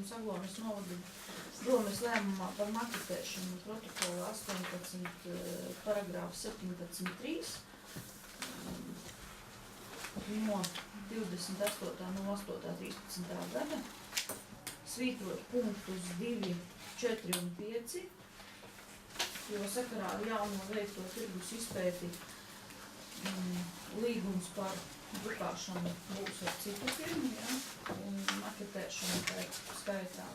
Rīgas Aglonas novada domes lēmumā par maketēšanu protokola 18, paragrāfu 17.3 no 28.08.13. gada svītrot punktus 2, 4 un 5, jo sakarā ar jauno veikto tirgus izpēti līgums par drukāšanu būs ar citu firmu, un maketēšanu pēc skaitā.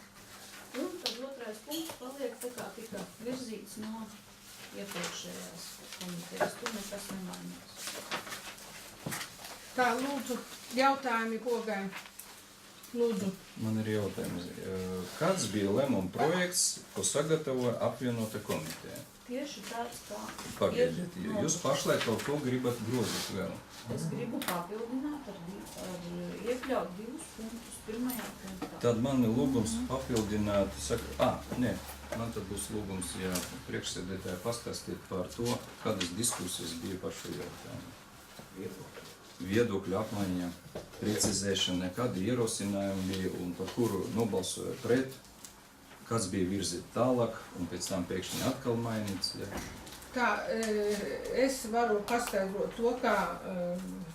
Un tad otrais punkts paliek tā kā tika virzīts no iepriekšējās komitejas, tur nekas nemainās. Tā, lūdzu, jautājumi Pogai. Lūdzu. Man ir jautājums. Kāds bija lēmuma projekts, ko sagatavoja apvienota komiteja? Tieši tāds kā... Pagaidiet, jūs pašlaik kaut ko gribat grozīt vēl. Es gribu papildināt ar iekļaut 2 punktus pirmajā punktā. Tad man ir lūgums papildināt, man tad būs lūgums, ja priekšsēdētāji pastāstīt par to, kādas diskusijas bija par šo jautājumu. Viedokļu apmaiņa, precizēšana, kādi ierosinājumi bija un par kuru nobalsoja pret, kāds bija virzīt tālāk un pēc tam pēkšņi atkal mainīts. Ja. Tā, es varu paskaidrot to, kā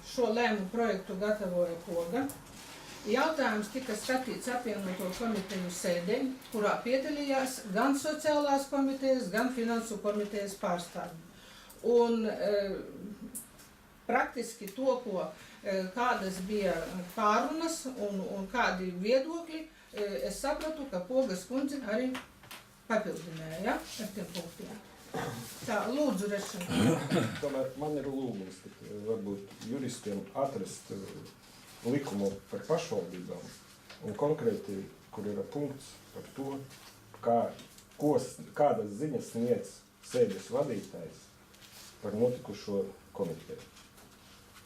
šo lēmumu projektu gatavoja Poga. Jautājums tika skatīts apvienoto komiteju sēdē, kurā piedalījās gan sociālās komitejas, gan finansu komitejas pārstāvji. Un praktiski to, kādas bija pārunas un kādi viedokļi, es sapratu, ka Pogas kundze arī papildināja, ja, ar tiem punktiem. Tā, lūdzu, Rešana. Tomēr man ir lūgums, varbūt juristiem atrast likumu par pašvaldībām un konkrēti, kur ir punkts par to, kādas ziņas sniedz sēdes vadītājs par notikušo komiteju.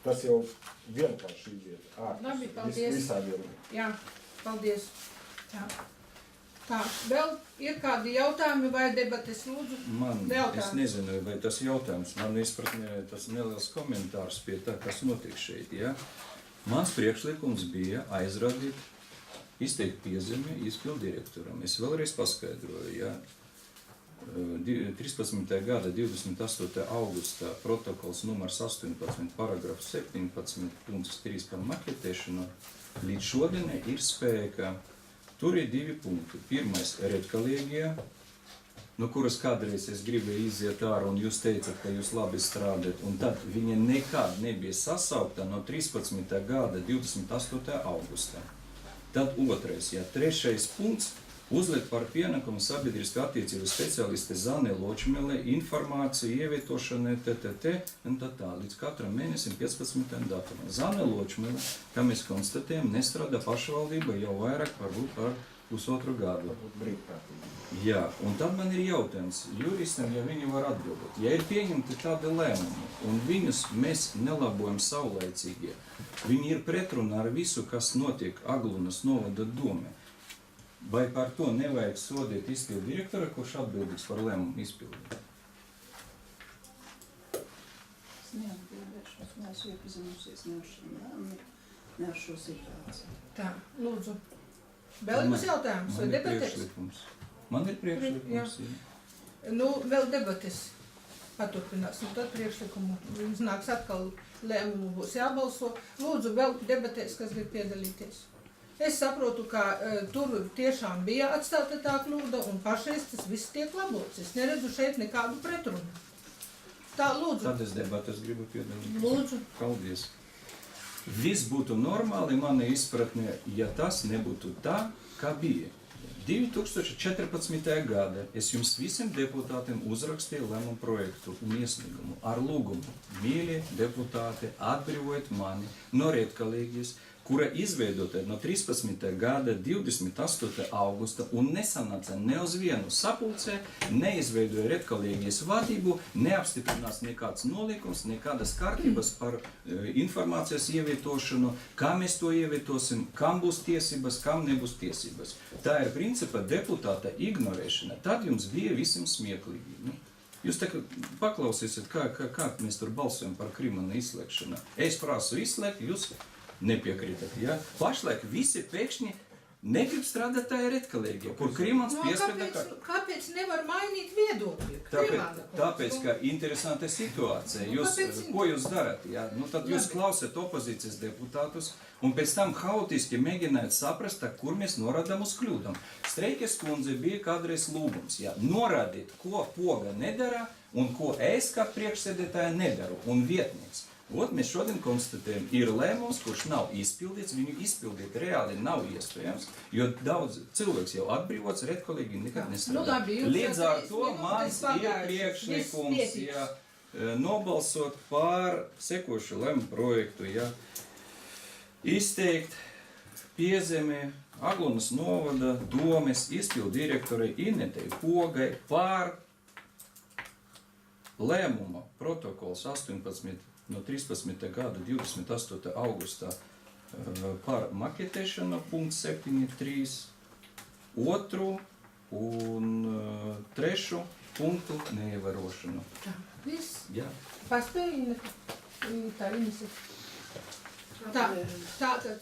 Tas jau vienkārši iziet ārpus visādiem. Jā, paldies. Tā, vēl ir kādi jautājumi vai debates, lūdzu? Es nezinu, vai tas jautājums, man izpratnē tas neliels komentārs pie tā, kas notiek šeit. Ja? Mans priekšlikums bija aizrādīt, izteikt piezemi izpildu direktoram. Es vēlreiz paskaidroju, ja? 13. gada 28. augustā protokols numurs 18, paragrafs 17, punkts 3 par maketēšanu līdz šodienai ir spēkā. Tur ir 2 punkti. Pirmais - redkolēģija, no kuras kādreiz es gribēju iziet ārā un jūs teicat, ka jūs labi strādājat, un tad viņa nekad nebija sasaukta no 13. gada 28. augustā. Tad otrais, trešais punkts - uzlikt par pienākumu sabiedrisku attiecību speciāliste Zane Ločmele informāciju ievietošanai un tā līdz katram mēnesim 15. datumam. Zane Ločmele, kā mēs konstatējam, nestrādā pašvaldība jau vairāk varbūt par pusotru gadu. Jā, un tad man ir jautājums juristam, ja viņi var atbildēt. Ja ir pieņemti tādi lēmumi, un viņus mēs nelabojam saulaicīgi, viņi ir pretrunā ar visu, kas notiek Aglunas novada domē. Vai par to nevajag sodīt izpildu direktora, kurš atbildīgs par lēmumu izpildu? Es neatbildēšos, neesmu iepazinusies ne ar šo situāciju. Tā, lūdzu. Vēl jums jautājums vai debates? Man ir priekšlikums. Nu, vēl debates paturpināsim, tad priekšlikumu nāks atkal lēmumu būs jābalso. Lūdzu, vēl debates, kas grib piedalīties. Es saprotu, ka tur tiešām bija atstāta tā kļūda un pašreiz tas viss tiek labots. Es neredzu šeit nekādu pretrunu. Tā, lūdzu. Tad es debates gribu piedalīties. Lūdzu. Paldies. Viss būtu normāli manai izpratnē, ja tas nebūtu tā, kā bija. 2014. gada es jums visiem deputātiem uzrakstīju lēmumu projektu un iesniegumu ar lūgumu. Mīļie deputāti, atbrīvojiet mani no redkolēģijas, kura izveidota no 13. gada 28. augusta un nesanāca ne uz vienu sapulcē, neizveidoja redkolēģijas vadību, neapstiprinās nekāds nolīkums, nekādas kārtības par informācijas ievietošanu, kā mēs to ievietosim, kam būs tiesības, kam nebūs tiesības. Tā ir principa deputāta ignorēšana. Tad jums bija visiem smieklīgi. Jūs tā paklausīsiet, kā mēs tur balsojam par Krimana izslēgšanu. Es prasu izslēgt, jūs nepiekrītat. Ja? Pašlaik visi pēkšņi negrib strādāt tā ir redkalēģija, kur Krimans piespēda kā... Kāpēc nevar mainīt viedokļi? Tāpēc, ka interesanta situācija. Ko jūs darat? Ja? Nu, tad jūs klausat opozīcijas deputātus un pēc tam haotiski mēģināt saprast, kur mēs norādām uz kļūdām. Streikes kundze bija kādreiz lūgums. Ja? Norādīt, ko Poga nedara un ko es kā priekšsēdētāja nedaru un vietnieks. Ot, mēs šodien konstatējam, ir lēmums, kurš nav izpildīts, viņu izpildīt reāli nav iespējams, jo daudz cilvēks jau atbrīvots, redkolīgi nekad nestrādā. Līdz ar to mans ir priekšlikums, ja, nobalsot pār sekošu lēmumu projektu, ja, izteikt piezemē Aglunas novada domes izpildu direktorai Inetei Pogai pār lēmuma protokols 18 no 13. gada 28. augustā par maketēšanu punkts 7.3, otru un trešu punktu neievērošanu. Viss? Jā. Paspēja tā iniciatīva. Tātad,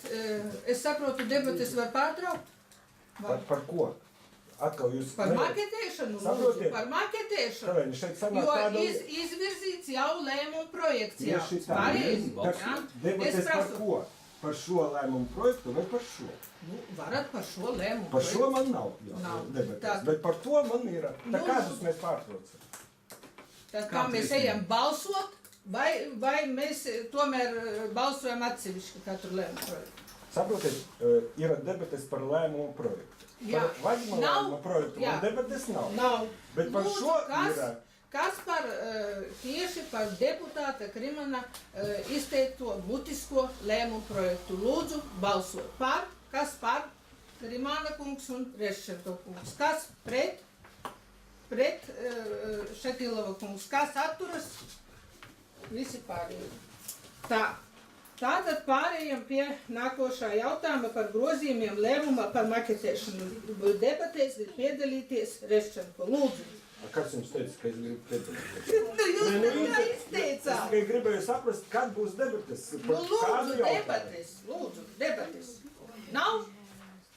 es saprotu, debates var pārtraukt? Par ko? Atkal jūs... Par maketēšanu, lūdzu, par maketēšanu, jo izvirzīts jau lēmumu projekts jau. Debates par ko? Par šo lēmumu projektu vai par šo? Nu, varat par šo lēmumu projektu. Par šo man nav debates, bet par to man ir. Tā kādus mēs pārtraucam? Tā kā mēs ejam balsot, vai mēs tomēr balsojam atsevišķi katru lēmumu projektu? Saprotiet, ir debates par lēmumu projektu. Jā. Par vaļuma lēmumu projektu man debates nav. Nav. Bet par Lūdzu, šo kas par tieši par deputāta Krimana izteikto mutisko lēmumu projektu? Lūdzu, balsot par, kas par Krimana kungs un Reščenko kungs. Kas pret Šetilova kungs. Kas atturas? Visi pārējie. Tā. Tātad pārējām pie nākošā jautājuma par grozījumiem lēmumā par maketēšanu. Debatēs ir piedalīties Reščenko. Lūdzu. Kāds jums teica, ka es gribu piedalīties? Nu, jūs tā izteicāt. Es gribēju saprast, kad būs debates. Nu, lūdzu, debates. Nav?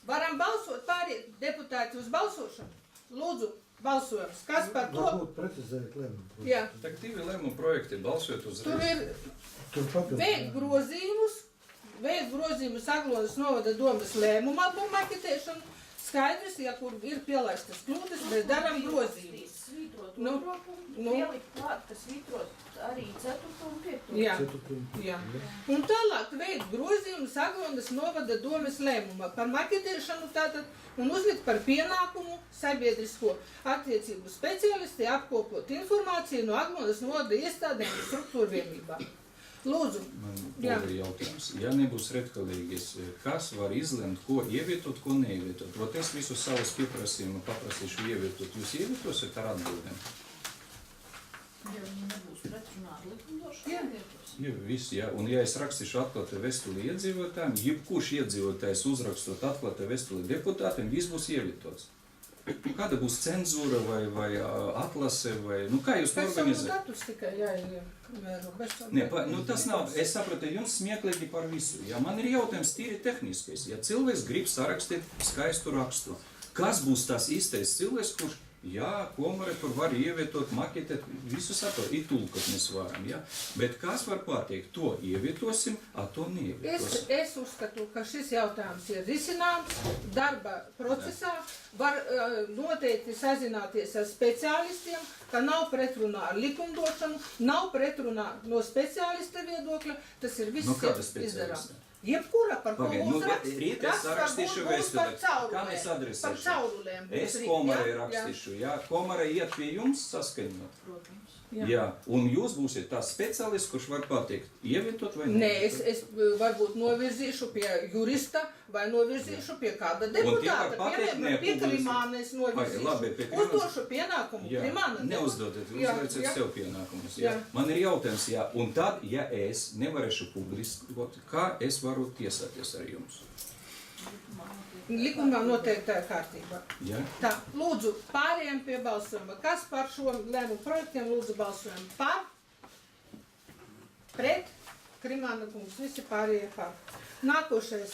Varam balsot pāriet deputāti uz balsošanu? Lūdzu, balsojums. Kas par to? Varbūt precizēt lēmumu. Jā. Tak divi lēmumu projekti, balsojot uzreiz. Tur ir veikt grozījumus Aglonas novada domas lēmumā par maketēšanu. Skaidrs, ja kur ir pielaistas kļūdas, mēs darām grozījumus. Svītrot pielikt klāt, ka svītrot arī 4. un 5. Jā. Un tālāk veikt grozījumus Aglonas novada domas lēmumā par maketēšanu tātad un uzlikt par pienākumu sabiedrisko attiecību speciālisti apkopot informāciju no Aglonas novada iestādēm un struktūru vienībā. Lūdzu. Man ir jautājums. Ja nebūs redkalīgis, kas var izlemt, ko ievietot, ko neievietot? Vot es visu savus pieprasījumu paprasīšu ievietot. Jūs ievietosiet ar atbildēm? Ja viņi nebūs pretrunā ar likumdošanu, ievietos. Jā, visi, jā. Un ja es rakstīšu atklātu vēstuli iedzīvotājiem, jebkurš iedzīvotājs uzrakstot atklātu vēstuli deputātiem, viss būs ievietots. Kāda būs cenzūra vai atlase vai... Nu, kā jūs to organizēt? Datus tikai jāievēro. Tas nav... Es sapratu, jums smieklīgi par visu. Ja man ir jautājums tīri tehniskais. Ja cilvēks grib sarakstīt skaistu rakstu, kas būs tas īstais cilvēks, kurš... Jā, komare tur var ievietot, maketēt, visu saprot, tulkot mēs varam, jā. Bet kas var pateikt, to ievietosim, a to neievietosim? Es uzskatu, ka šis jautājums ir risināms darba procesā, var noteikti sazināties ar speciālistiem, ka nav pretrunā ar likumdošanu, nav pretrunā no speciālista viedokļa, tas ir viss izdarām. Jebkura par ko mūs rakst. Rīt es sarakstīšu vēstuli. Kā mēs adresēšu? Par caurulēm. Es komarai rakstīšu, jā. Komarai iet pie jums saskaņot. Protams. Jā. Un jūs būsiet tās speciālists, kurš var pateikt, ievietot vai ne? Nē, es varbūt novirzīšu pie jurista vai novirzīšu pie kāda deputāta. Piemēram, pie Krimāna es novirzīšu. Uzdošu pienākumu Krimāna. Neuzdodat, uzlieciet sev pienākumus. Jā. Man ir jautājums, jā. Un tad, ja es nevarēšu publiskot, kā es varu tiesāties ar jums? Likumā noteiktā kārtībā. Ja? Tā, lūdzu, pārējām pie balsojuma. Kas par šo lēmumu projektiem lūdzu balsojam? Par? Pret? Krimāna kungs, visi pārējie par. Nākošais.